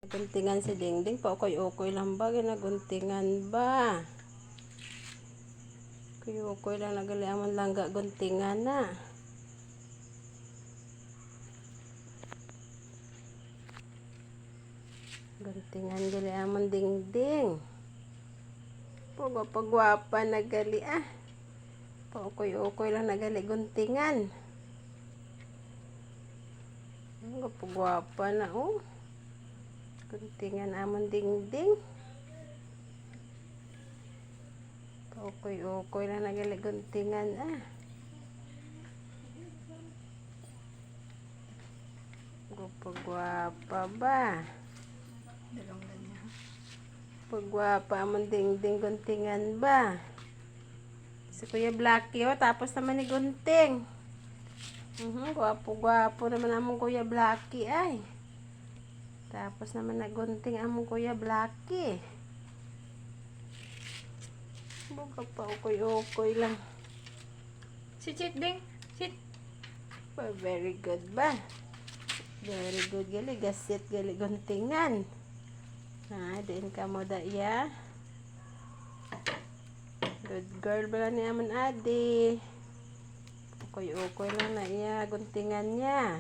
Guntingan si Dingding. Paukoy-ukoy lang ba? Ginaguntingan ba? Kuy-ukoy lang nagaliaman lang guntingan na. Guntingan galiaman Dingding. Pagwapa nagali ah. Paukoy-ukoy lang nagali guntingan. Pagwapa na oh. Guntingan amon Dingding. Paukoy-ukoy lang nagali guntingan ah. Pagwapa ba? Pagwapa amon Dingding guntingan ba? Si Kuya Blacky oh, tapos naman ni Gunting. Gwapo-gwapo naman among Kuya Blacky ay. Tapos naman nagunting among Kuya Blacky. Buka pa ukoy-ukoy lang. Sit, Ding. Sit. Very good ba? Very good gali. Gasit gali guntingan. Ha, diin ka mo da iya. Good girl ba ni amon adi. Ukoy-ukoy lang na iya guntingan niya.